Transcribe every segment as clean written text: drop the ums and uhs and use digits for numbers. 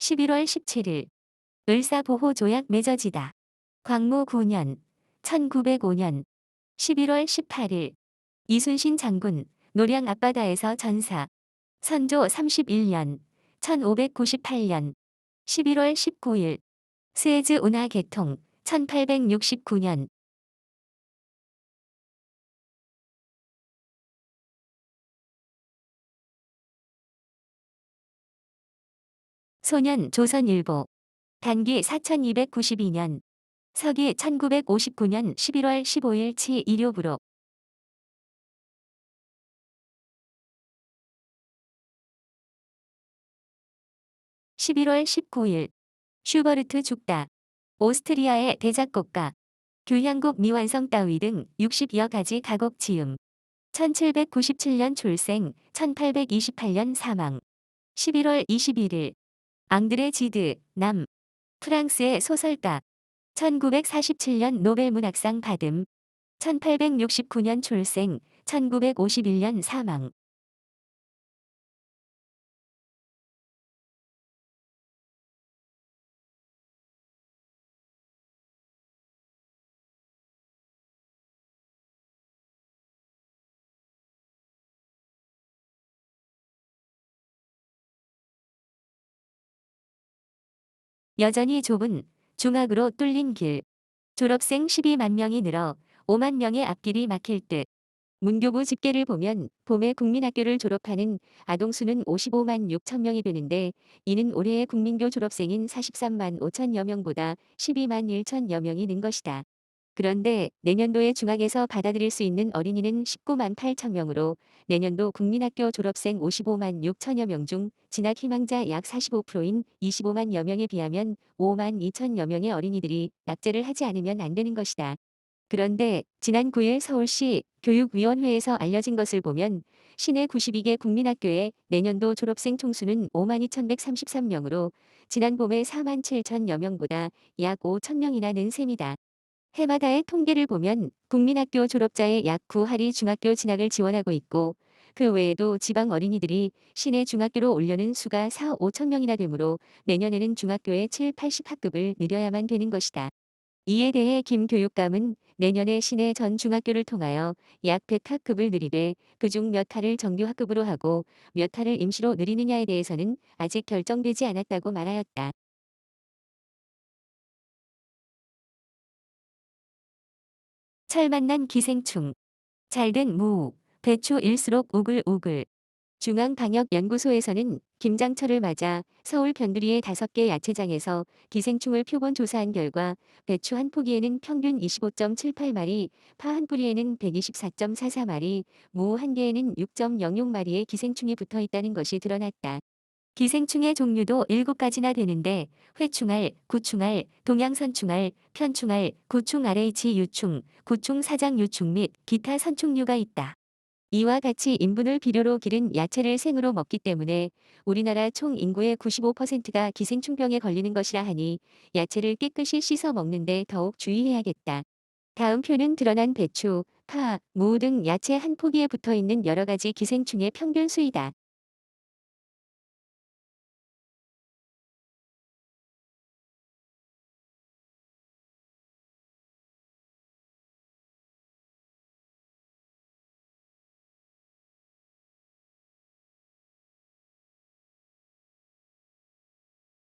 11월 17일 을사보호조약 맺어지다. 광무 9년 1905년 11월 18일 이순신 장군 노량 앞바다에서 전사. 선조 31년 1598년 11월 19일 스에즈 운하 개통 1869년. 소년 조선일보 단기 4292년 서기 1959년 11월 15일 치 일요부록. 11월 19일 슈버르트 죽다. 오스트리아의 대작곡가. 교향곡 미완성 따위 등 60여 가지 가곡 지음. 1797년 출생, 1828년 사망. 11월 21일 앙드레 지드, 남. 프랑스의 소설가. 1947년 노벨문학상 받음. 1869년 출생, 1951년 사망. 여전히 좁은 중학으로 뚫린 길. 졸업생 12만 명이 늘어 5만 명의 앞길이 막힐 듯. 문교부 집계를 보면 봄에 국민학교를 졸업하는 아동수는 55만 6천 명이 되는데, 이는 올해의 국민교 졸업생인 43만 5천여 명보다 12만 1천여 명이 는 것이다. 그런데 내년도에 중학에서 받아들일 수 있는 어린이는 19만 8천 명으로 내년도 국민학교 졸업생 55만 6천여 명 중 진학 희망자 약 45%인 25만여 명에 비하면 5만 2천여 명의 어린이들이 낙제를 하지 않으면 안 되는 것이다. 그런데 지난 9일 서울시 교육위원회에서 알려진 것을 보면 시내 92개 국민학교의 내년도 졸업생 총수는 5만 2,133명으로 지난 봄에 4만 7천여 명보다 약 5천 명이나 는 셈이다. 해마다의 통계를 보면 국민학교 졸업자의 약 9할이 중학교 진학을 지원하고 있고, 그 외에도 지방 어린이들이 시내 중학교로 오려는 수가 4, 5천 명이나 되므로 내년에는 중학교의 7, 80학급을 늘려야만 되는 것이다. 이에 대해 김 교육감은 내년에 시내 전 중학교를 통하여 약 100학급을 늘리되 그중 몇 할을 정규 학급으로 하고 몇 할을 임시로 늘리느냐에 대해서는 아직 결정되지 않았다고 말하였다. 철 만난 기생충. 잘된 무, 배추일수록 우글우글. 중앙방역연구소에서는 김장철을 맞아 서울 변두리의 5개 야채장에서 기생충을 표본 조사한 결과 배추 한 포기에는 평균 25.78마리, 파 한 뿌리에는 124.44마리, 무 한 개에는 6.06마리의 기생충이 붙어 있다는 것이 드러났다. 기생충의 종류도 7가지나 되는데 회충알, 구충알, 동양선충알, 편충알, 구충 RH 유충, 구충 사장 유충 및 기타 선충류가 있다. 이와 같이 인분을 비료로 기른 야채를 생으로 먹기 때문에 우리나라 총 인구의 95%가 기생충병에 걸리는 것이라 하니 야채를 깨끗이 씻어 먹는데 더욱 주의해야겠다. 다음 표는 드러난 배추, 파, 무 등 야채 한 포기에 붙어 있는 여러 가지 기생충의 평균 수이다.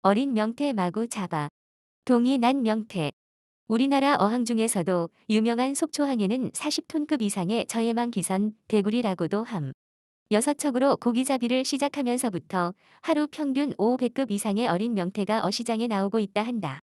어린 명태 마구 잡아. 동이 난 명태. 우리나라 어항 중에서도 유명한 속초항에는 40톤급 이상의 저해망 기선, 대구리라고도 함. 6척으로 고기잡이를 시작하면서부터 하루 평균 500급 이상의 어린 명태가 어시장에 나오고 있다 한다.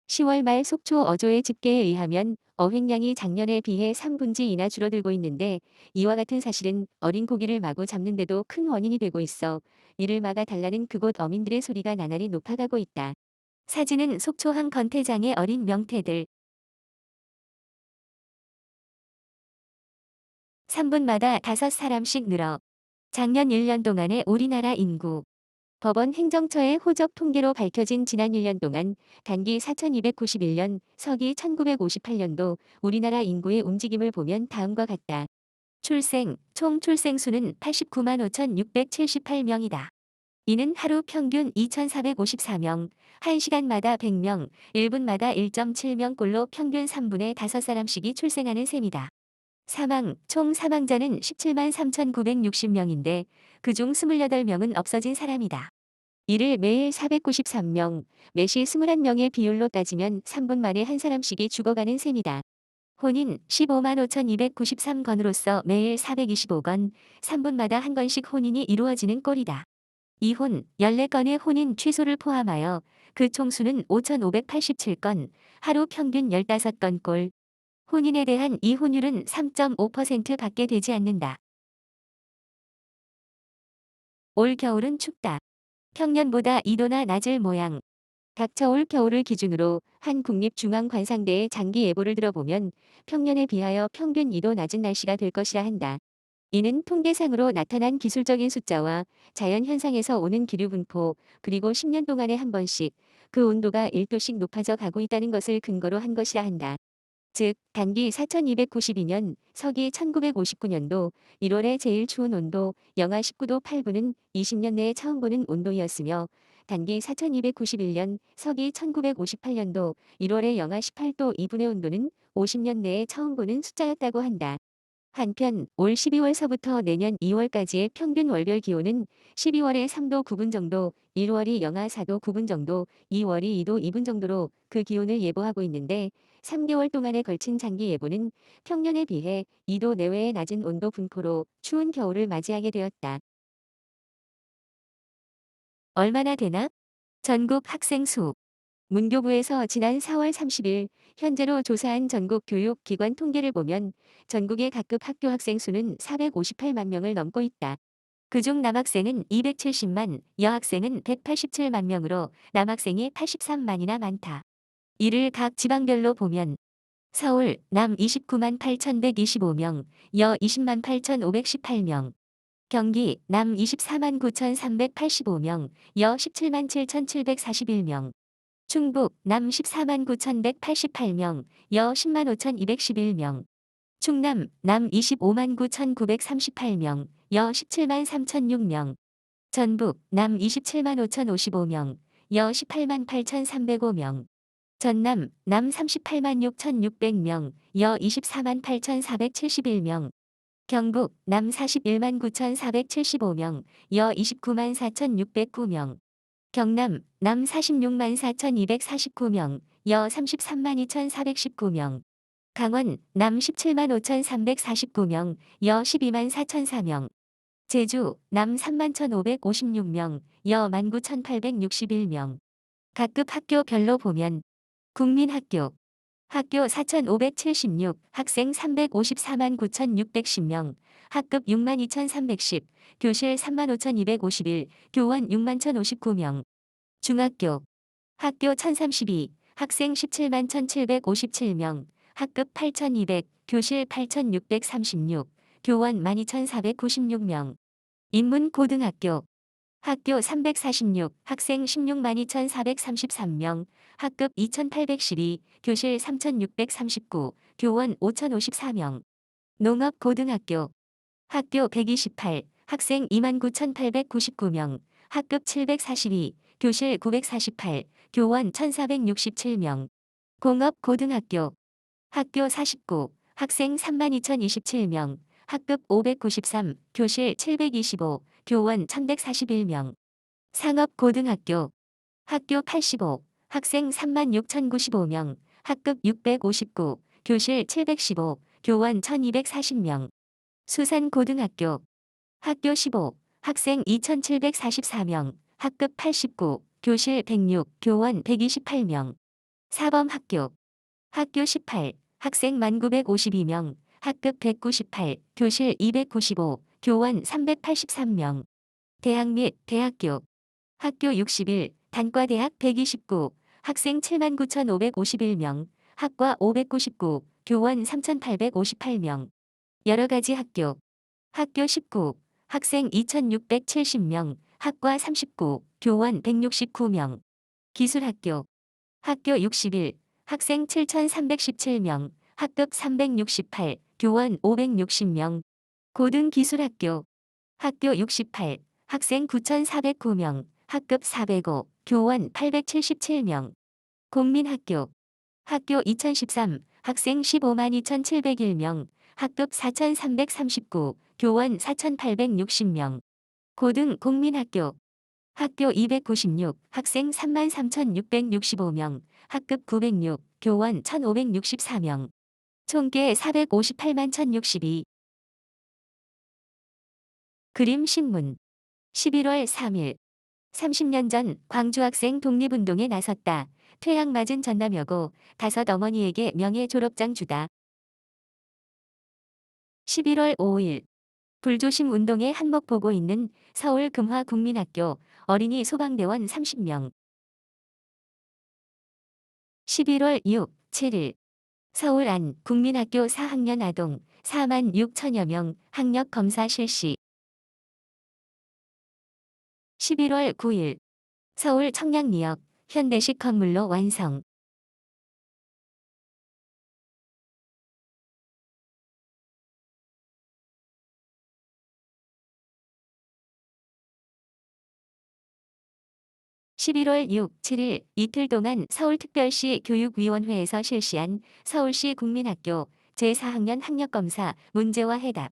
10월 말 속초 어조의 집계에 의하면 어획량이 작년에 비해 3분지이나 줄어들고 있는데, 이와 같은 사실은 어린 고기를 마구 잡는데도 큰 원인이 되고 있어 이를 막아 달라는 그곳 어민들의 소리가 나날이 높아가고 있다. 사진은 속초항 건태장의 어린 명태들. 3분마다 5사람씩 늘어. 작년 1년 동안의 우리나라 인구. 법원 행정처의 호적 통계로 밝혀진 지난 1년 동안 단기 4291년, 서기 1958년도 우리나라 인구의 움직임을 보면 다음과 같다. 총 출생 수는 89만 5,678명이다. 이는 하루 평균 2,454명, 1시간마다 100명, 1분마다 1.7명꼴로 평균 3분의 5사람씩이 출생하는 셈이다. 총 사망자는 17만 3,960명인데 그중 28명은 없어진 사람이다. 이를 매일 493명, 매시 21명의 비율로 따지면 3분 만에 한 사람씩이 죽어가는 셈이다. 혼인 15만 5,293건으로서 매일 425건, 3분마다 한 건씩 혼인이 이루어지는 꼴이다. 이혼 14건의 혼인 취소를 포함하여 그 총수는 5,587건, 하루 평균 15건꼴. 혼인에 대한 이혼율은 3.5%밖에 되지 않는다. 올 겨울은 춥다. 평년보다 2도나 낮을 모양. 닥쳐 올 겨울을 기준으로 한 국립중앙관상대의 장기 예보를 들어보면 평년에 비하여 평균 2도 낮은 날씨가 될 것이라 한다. 이는 통계상으로 나타난 기술적인 숫자와 자연현상에서 오는 기류 분포, 그리고 10년 동안에 한 번씩 그 온도가 1도씩 높아져 가고 있다는 것을 근거로 한 것이라 한다. 즉 단기 4292년, 서기 1959년도 1월의 제일 추운 온도 영하 19도 8분은 20년 내에 처음 보는 온도였으며, 단기 4291년, 서기 1958년도 1월의 영하 18도 2분의 온도는 50년 내에 처음 보는 숫자였다고 한다. 한편 올 12월서부터 내년 2월까지의 평균 월별 기온은 12월에 3도 9분 정도, 1월이 영하 4도 9분 정도, 2월이 2도 2분 정도로 그 기온을 예보하고 있는데, 3개월 동안에 걸친 장기 예보는 평년에 비해 2도 내외의 낮은 온도 분포로 추운 겨울을 맞이하게 되었다. 얼마나 되나? 전국 학생 수. 문교부에서 지난 4월 30일 현재로 조사한 전국 교육기관 통계를 보면 전국의 각급 학교 학생 수는 458만 명을 넘고 있다. 그중 남학생은 270만, 여학생은 187만 명으로 남학생이 83만이나 많다. 이를 각 지방별로 보면 서울 남 29만 8,125명, 여 20만 8,518명, 경기 남 24만 9,385명, 여 17만 7,741명, 충북 남 14만 9,188명, 여 10만 5,211명, 충남 남 25만 9,938명, 여 17만 3,006명, 전북 남 27만 5,055명, 여 18만 8,305명, 전남 남 38만 6,600명, 여 24만 8,471명, 경북 남 41만 9,475명, 여 29만 4,609명, 경남 남 46만 4,249명, 여 33만 2,419명, 강원 남 17만 5,349명, 여 12만 4,004명, 제주 남 3만 1,556명, 여 19,861명. 각급 학교별로 보면 국민학교 학교 4,576, 학생 354만 9,610명, 학급 6만 2,310, 교실 3만 5,251, 교원 6만 1,059명. 중학교 학교 1,032, 학생 17만 1,757명, 학급 8,200, 교실 8,636, 교원 12,496명. 인문고등학교 학교 346, 학생 16만 2,433명, 학급 2,812, 교실 3,639, 교원 5,054명. 농업고등학교 학교 128, 학생 29,899명, 학급 742, 교실 948, 교원 1,467명. 공업고등학교 학교 49, 학생 32,027명, 학급 593, 교실 725, 교원 1,141명. 상업고등학교 학교 85, 학생 36,095명, 학급 659, 교실 715, 교원 1,240명. 수산고등학교 학교 15, 학생 2,744명, 학급 89, 교실 106, 교원 128명. 사범학교 학교 18, 학생 1,952명, 학급 198, 교실 295, 교원 383명. 대학 및 대학교 학교 61, 단과대학 129, 학생 79,551명, 학과 599, 교원 3,858명. 여러 가지 학교 학교 19, 학생 2,670명, 학과 39, 교원 169명. 기술학교 학교 61, 학생 7,317명, 학급 368, 교원 560명. 고등기술학교 학교 68, 학생 9,409명, 학급 405, 교원 877명. 공민학교. 학교 2013, 학생 15만 2,701명, 학급 4,339, 교원 4,860명. 고등 공민학교. 학교 296, 학생 3만 3,665명, 학급 906, 교원 1,564명. 총계 458만 1,062. 그림 신문. 11월 3일. 30년 전 광주 학생 독립운동에 나섰다. 퇴학 맞은 전남여고 5 어머니에게 명예 졸업장 주다. 11월 5일. 불조심 운동에 한몫 보고 있는 서울 금화국민학교 어린이 소방대원 30명. 11월 6, 7일. 서울 안 국민학교 4학년 아동 4만 6천여 명 학력 검사 실시. 11월 9일. 서울 청량리역 현대식 건물로 완성. 11월 6, 7일 이틀 동안 서울특별시 교육위원회에서 실시한 서울시 국민학교 제4학년 학력검사 문제와 해답.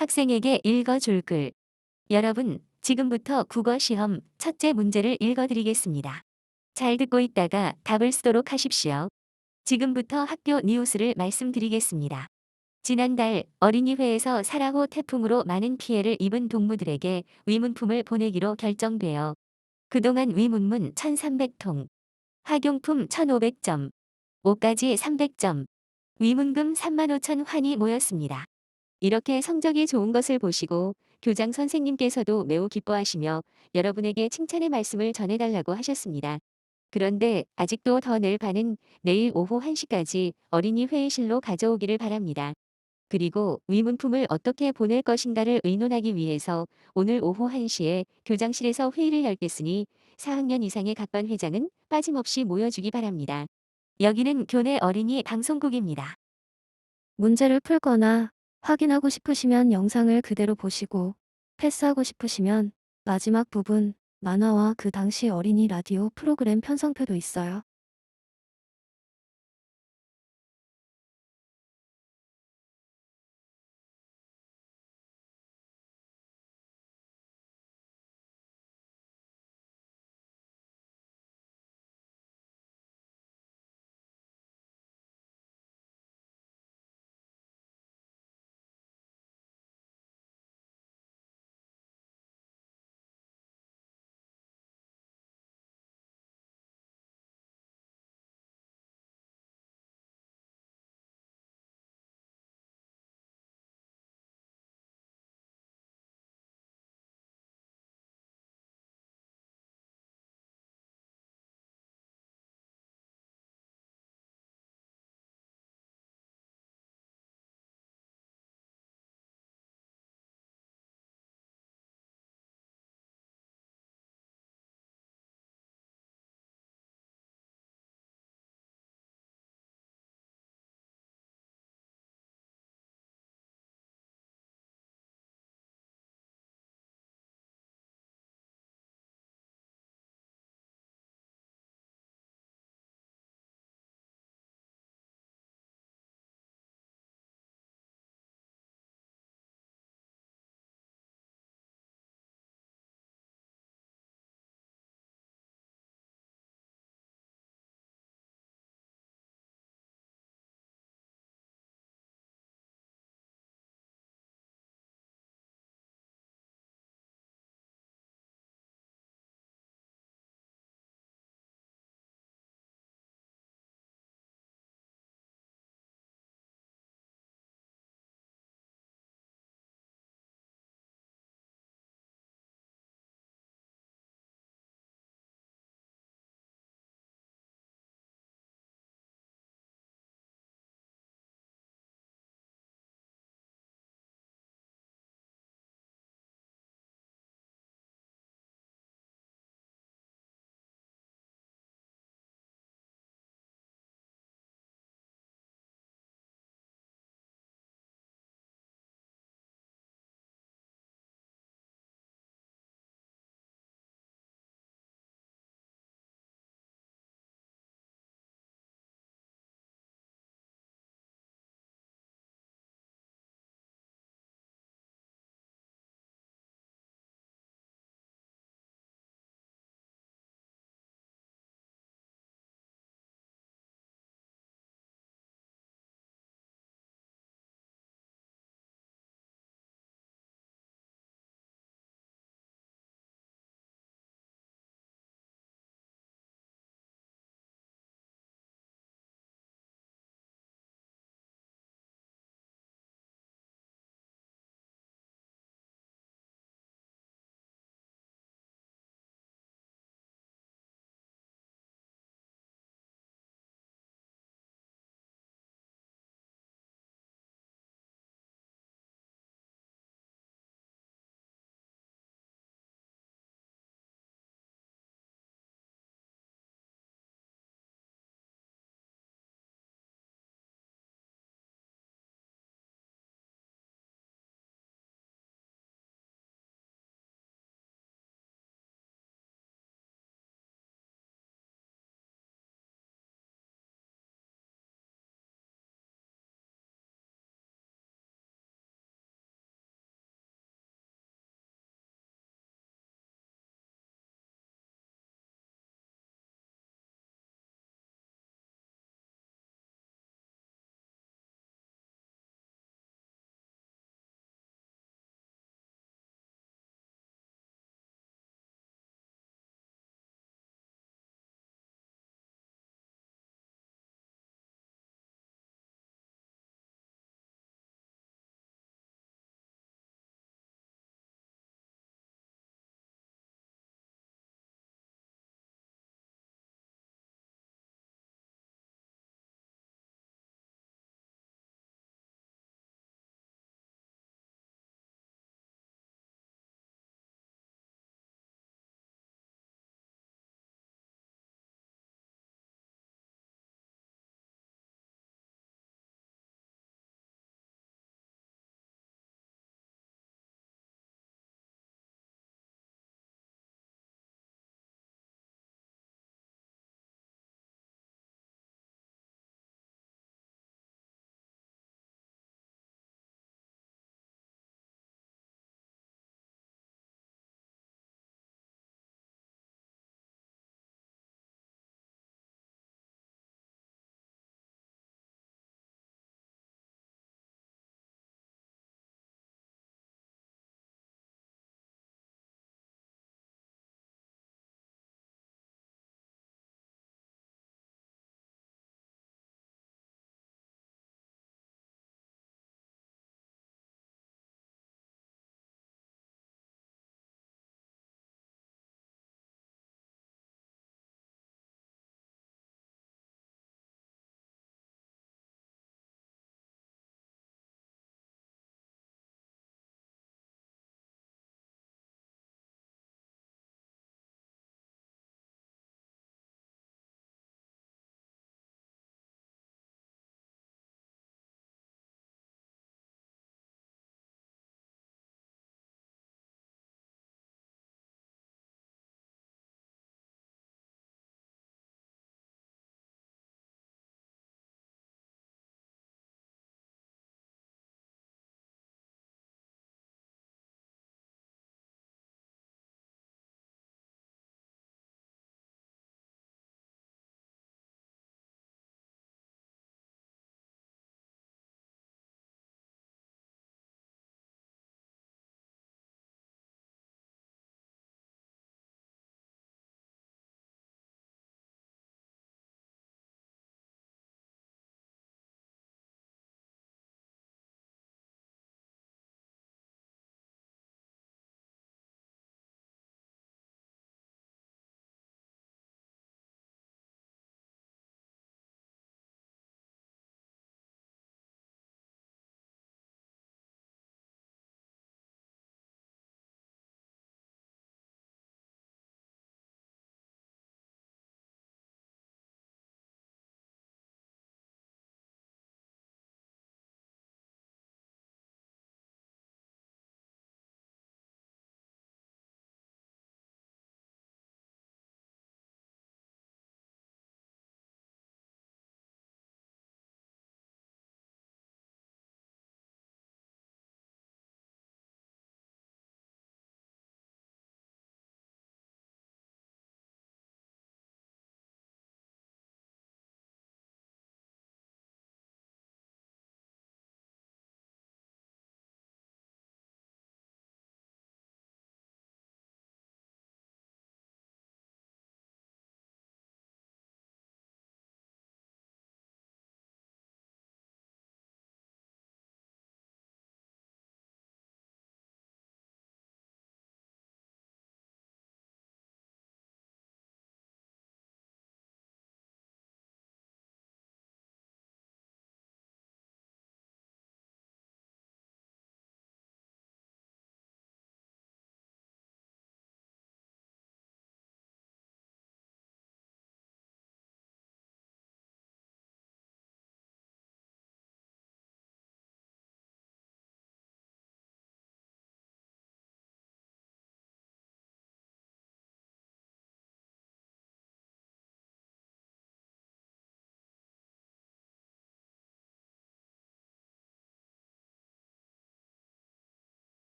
학생에게 읽어줄 글. 여러분, 지금부터 국어시험 첫째 문제를 읽어드리겠습니다. 잘 듣고 있다가 답을 쓰도록 하십시오. 지금부터 학교 뉴스를 말씀드리겠습니다. 지난달 어린이회에서 사라호 태풍으로 많은 피해를 입은 동무들에게 위문품을 보내기로 결정되어 그동안 위문문 1,300통, 학용품 1,500점, 옷가지 300점, 위문금 3만 5천 환이 모였습니다. 이렇게 성적이 좋은 것을 보시고 교장 선생님께서도 매우 기뻐하시며 여러분에게 칭찬의 말씀을 전해달라고 하셨습니다. 그런데 아직도 더 낼 반은 내일 오후 1시까지 어린이 회의실로 가져오기를 바랍니다. 그리고 위문품을 어떻게 보낼 것인가를 의논하기 위해서 오늘 오후 1시에 교장실에서 회의를 열겠으니 4학년 이상의 각반 회장은 빠짐없이 모여주기 바랍니다. 여기는 교내 어린이 방송국입니다. 문제를 풀거나 확인하고 싶으시면 영상을 그대로 보시고 패스하고 싶으시면 마지막 부분 만화와 그 당시 어린이 라디오 프로그램 편성표도 있어요.